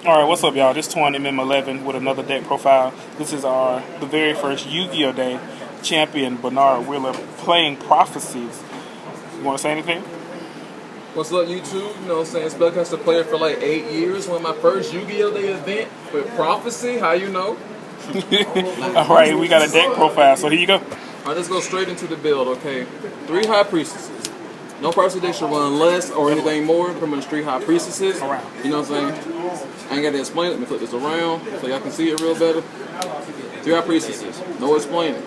Alright, what's up, y'all? This is MM11 with another deck profile. This is the very first Yu-Gi-Oh! Day. Champion Bernard Wheeler playing Prophecies. You want to say anything? What's up, YouTube? You know what I'm saying? Spellbook has to play for like 8 years. One of my first Yu-Gi-Oh! Day event with Prophecy. How you know? Alright, we got a deck profile, so here you go. Alright, let's go straight into the build, okay? 3 High Priestesses. No Prophecy deck should run less or anything more. Pretty much 3 High Priestesses. You know what I'm saying? I ain't got to explain it. Let me flip this around so y'all can see it real better. 3 High Priestesses. No explaining.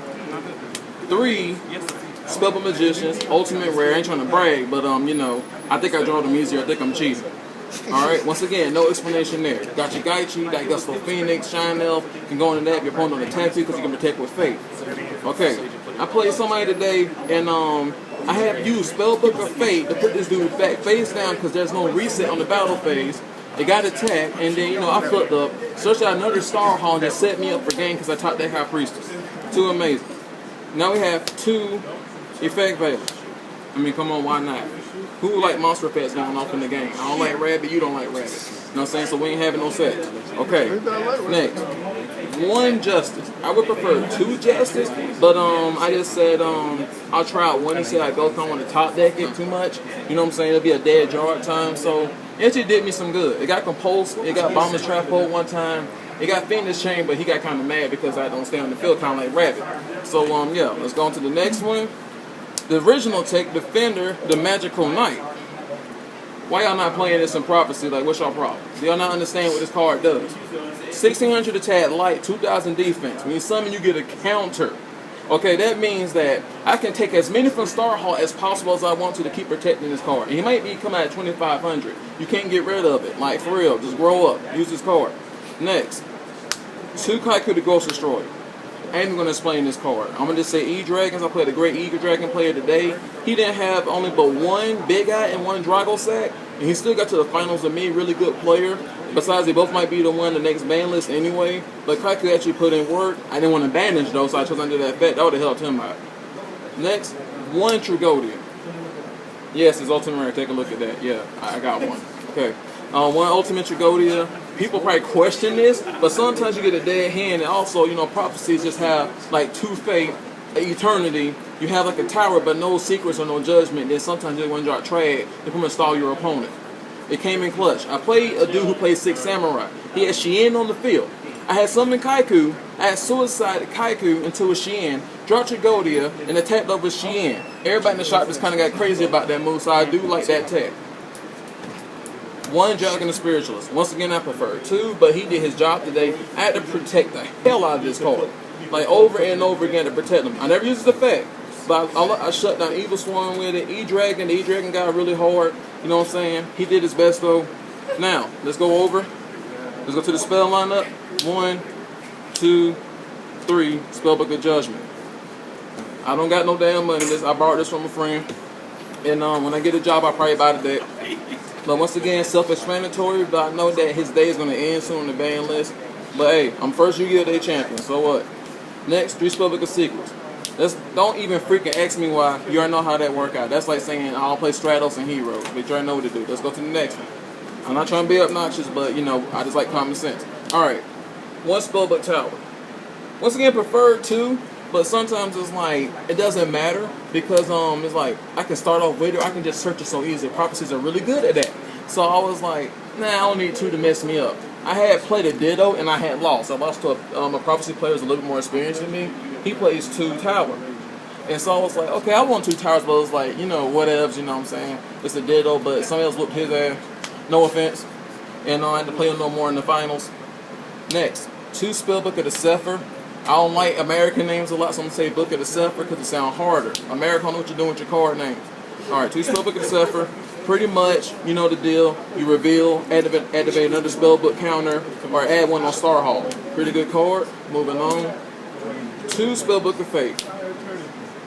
3 Spellbook Magicians. Ultimate Rare. I ain't trying to brag, but you know, I think I draw them easier. I think I'm cheating. Alright, once again, no explanation there. Got your Gaichi, got Gusto Phoenix, Shine Elf, can go into that if your opponent don't attack you because you can protect with Fate. Okay, I played somebody today and I have used Spellbook or Fate to put this dude back face down because there's no reset on the battle phase. It got attacked, and then, you know, I flipped up, searched out another Star Hall and just set me up for game because I taught that High Priestess. 2 amazing. Now we have 2 Effect Veilers. I mean, come on, why not? Who like monster effects going off in the game? I don't like Rabbit, you don't like Rabbit. You know what I'm saying? So we ain't having no sets. Okay, next. 1 Justice. I would prefer 2 Justice, but I just said I'll try out 1. He said I go come on the top deck it too much. You know what I'm saying? It'll be a dead draw at times, so it actually did me some good. It got Compulse, it got Bomber's Trap Hole one time, it got Phoenix Chain, but he got kind of mad because I don't stay on the field kind of like Rabbit. So yeah, let's go on to the next one. The original take, Defender, the Magical Knight. Why y'all not playing this in Prophecy? Like, what's y'all problem? Do y'all not understand what this card does? 1600 attack, light, 2000 defense. When you summon, you get a counter. Okay, that means that I can take as many from Star Hall as possible as I want to keep protecting this card. And he might be coming out at 2500. You can't get rid of it. Like, for real, just grow up. Use this card. Next, 2 Kaiku the Ghost Destroyer. I ain't even going to explain this card. I'm going to just say E-Dragons. I played a great E-Dragon player today. He didn't have only but 1 Big Eye and 1 Drago Sack, and he still got to the finals of me. Really good player. Besides, they both might be the one the next ban list anyway. But Kaiku actually put in work. I didn't want to bandage though, so I chose under that effect. That would have helped him out. Next, 1 Trugodia. Yes, it's Ultimate Rare. Take a look at that. Yeah, I got one. Okay. 1 Ultimate Trugodia. People probably question this, but sometimes you get a dead hand, and also, you know, Prophecies just have like 2 Fate, Eternity. You have like a tower, but no secrets or no judgment. Then sometimes you want to drop trade to come and stall your opponent. It came in clutch. I played a dude who played 6 Samurai. He had Shien on the field. I had summoned Kaiku. I had suicided Kaiku into a Shien, dropped Trugodia, and attacked over Shien. Everybody in the shop just kind of got crazy about that move, so I do like that tech. 1 Dragon the Spiritualist. Once again, I prefer 2, but he did his job today. I had to protect the hell out of this card. Like, over and over again to protect him. I never used the effect, but I shut down Evil Swarm with it. E-Dragon, the E-Dragon got really hard. You know what I'm saying? He did his best, though. Now, let's go over. Let's go to the spell lineup. 1, 2, 3. Spellbook of Judgment. I don't got no damn money. I borrowed this from a friend. And when I get a job, I'll probably buy the deck. But once again, self-explanatory, but I know that his day is going to end soon on the ban list. But hey, I'm first Yu-Gi-Oh! Day champion, so what? Next, 3 Spellbook of Secrets. Don't even freaking ask me why. You already know how that work out. That's like saying I don't play Stratos and Heroes, but you already know what to do. Let's go to the next one. I'm not trying to be obnoxious, but you know, I just like common sense. Alright, 1 Spellbook Tower. Once again, preferred 2. But sometimes it's like, it doesn't matter because it's like, I can start off with it, or I can just search it so easy. Prophecies are really good at that. So I was like, nah, I don't need 2 to mess me up. I had played a Ditto and I had lost. I lost to a Prophecy player who's a little bit more experienced than me. He plays 2 Tower. And so I was like, okay, I want 2 Towers, but it was like, you know, whatevs, you know what I'm saying? It's a Ditto, but somebody else whooped his ass. No offense. And I had to play him no more in the finals. Next, 2 Spellbook of the Zephyr. I don't like American names a lot, so I'm going to say Book of the Zephyr because it sounds harder. America, I know what you're doing with your card names. Alright, 2 Spellbook of the Zephyr. Pretty much, you know the deal. You reveal, activate another Spellbook counter, or add 1 on Star Hall. Pretty good card. Moving on. 2 Spellbook of Fate.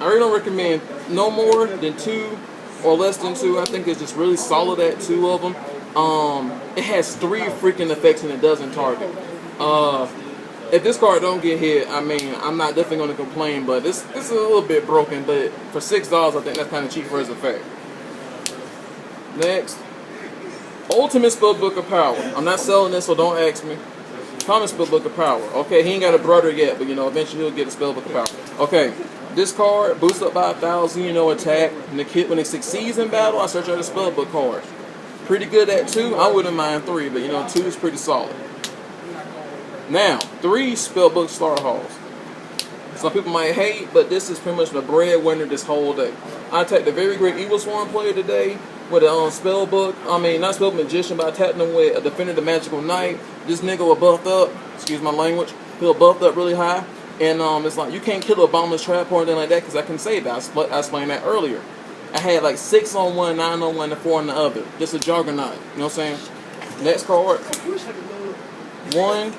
I really don't recommend no more than 2 or less than 2. I think it's just really solid at 2 of them. It has 3 freaking effects and it doesn't target. If this card don't get hit, I mean, I'm not definitely going to complain, but this is a little bit broken, but for $6, I think that's kind of cheap for its effect. Next, Ultimate Spellbook of Power. I'm not selling this, so don't ask me. Common Spellbook of Power. Okay, he ain't got a brother yet, but you know, eventually he'll get a Spellbook of Power. Okay, this card boosts up by 1,000, you know, attack. And the kid, when it succeeds in battle, I search out a Spellbook card. Pretty good at 2. I wouldn't mind 3, but you know, 2 is pretty solid. Now, 3 Spellbook Star Halls. Some people might hate, but this is pretty much the breadwinner this whole day. I attacked the very great Evil Swarm player today with a Spellbook. I mean, not Spellbook Magician, but I attacked him with a Defender the Magical Knight. This nigga was buffed up. Excuse my language. He was buffed up really high. And it's like, you can't kill a Bombless Trap or anything like that because I can say that. I explained that earlier. I had like 6 on one, 9 on one, and 4 on the other. Just a juggernaut. You know what I'm saying? Next card. 1,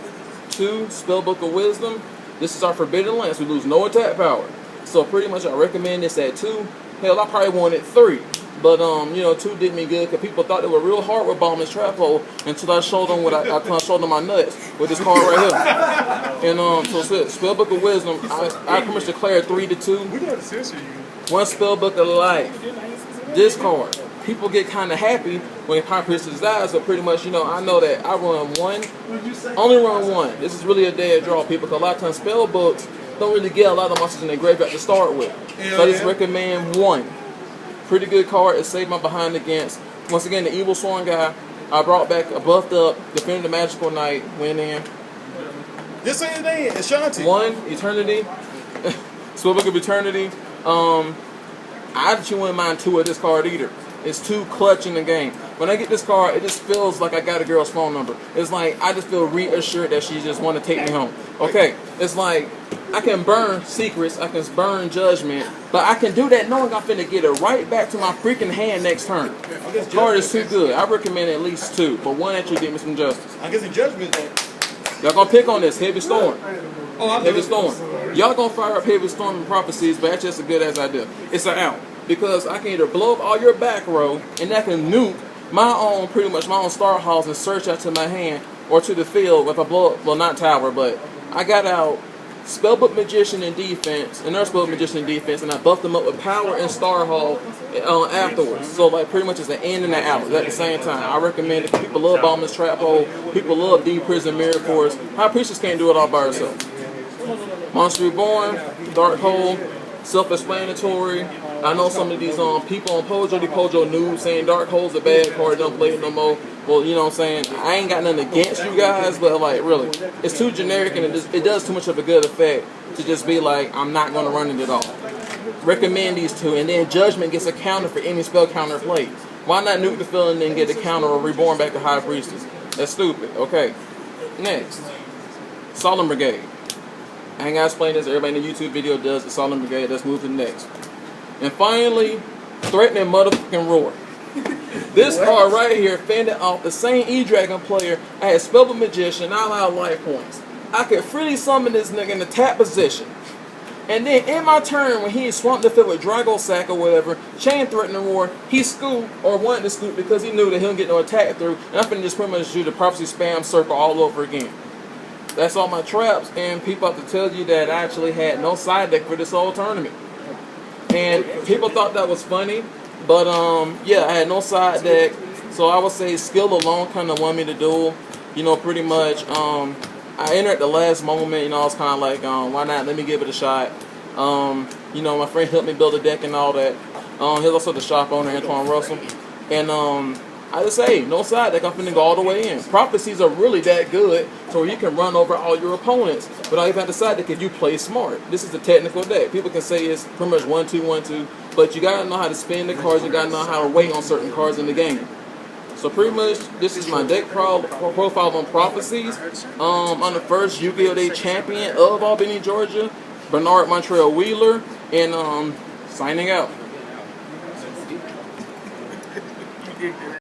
2, Spellbook of Wisdom. This is our Forbidden Lance. We lose no attack power. So pretty much I recommend this at 2. Hell, I probably wanted 3. But, you know, 2 did me good because people thought they were real hard with Bombless Trap Hole until I showed them what I showed them my nuts with this card right here. And, so Spellbook of Wisdom, I pretty much declared 3 to 2. We got to censor you. 1 Spellbook of Life. This card. People get kind of happy when High Priestess dies, so pretty much, you know, I know that I run 1. Only run 1. This is really a dead draw, people, because a lot of times Spellbooks don't really get a lot of monsters in their graveyard to start with. So I just recommend 1. Pretty good card. It saved my behind against, once again, the Evil Sworn guy. I brought back a buffed up Defender the Magical Knight, went in. Just say his name, it's Shanti. 1, Eternity. Spellbook of Eternity. I actually wouldn't mind 2 of this card either. It's 2 clutch in the game. When I get this card, it just feels like I got a girl's phone number. It's like I just feel reassured that she just want to take me home. Okay, it's like I can burn secrets, I can burn judgment, but I can do that knowing I'm finna get it right back to my freaking hand next turn. This card is too good. I recommend at least 2, but 1 actually did me some justice. I guess in judgment though. Y'all gonna pick on this Heavy Storm. Heavy Storm. Y'all gonna fire up Heavy Storm and Prophecies, but that's just a good ass idea. It's an out. Because I can either blow up all your back row and I can nuke my own, pretty much my own Star Halls and search out to my hand or to the field if I blow up, well, not tower, but I got out Spellbook Magician in defense, another Spellbook Magician in defense, and I buffed them up with Power and Star Hall afterwards. So like pretty much it's an in and an out at the same time. I recommend it. People love Bombless Trap Hole. People love Deep Prison Miracles. High Priestess can't do it all by herself. Monster Reborn, Dark Hole, self-explanatory. I know some of these people on Pojo, the Pojo Noob saying Dark Hole's a bad card, don't play it no more. Well, you know what I'm saying? I ain't got nothing against you guys, but like really, it's too generic and it does too much of a good effect to just be like, I'm not going to run it at all. Recommend these 2, and then Judgment gets a counter for any spell counter played. Why not nuke the field and then get a counter or reborn back to High Priestess? That's stupid. Okay. Next. Solemn Brigade. I ain't got to explain this. Everybody in the YouTube video does the Solemn Brigade. Let's move to the next. And finally, Threatening Motherfucking Roar. This card right here fended off the same E-Dragon player. I had Spellbook Magician, I allowed life points. I could freely summon this nigga in the tap position. And then in my turn, when he swamped the field with Drago Sack or whatever, Chain Threatening Roar, he scooped or wanted to scoop because he knew that he don't get no attack through. And I'm finna just pretty much do the Prophecy Spam Circle all over again. That's all my traps, and people have to tell you that I actually had no side deck for this whole tournament. And people thought that was funny, but yeah, I had no side deck, so I would say skill alone kind of won me the duel. You know, pretty much. I entered at the last moment. You know, I was kind of like, why not? Let me give it a shot. You know, my friend helped me build a deck and all that. He's also the shop owner, Antoine Russell, and I just say, no side deck, I'm finna go all the way in. Prophecies are really that good, so you can run over all your opponents without even having to side deck if you play smart. This is a technical deck. People can say it's pretty much 1-2, 1-2, but you gotta know how to spin the cards, you gotta know how to wait on certain cards in the game. So pretty much, this is my deck profile on Prophecies. I'm the first Yu-Gi-Oh! Day champion of Albany, Georgia, Bernard Montreal Wheeler, and signing out.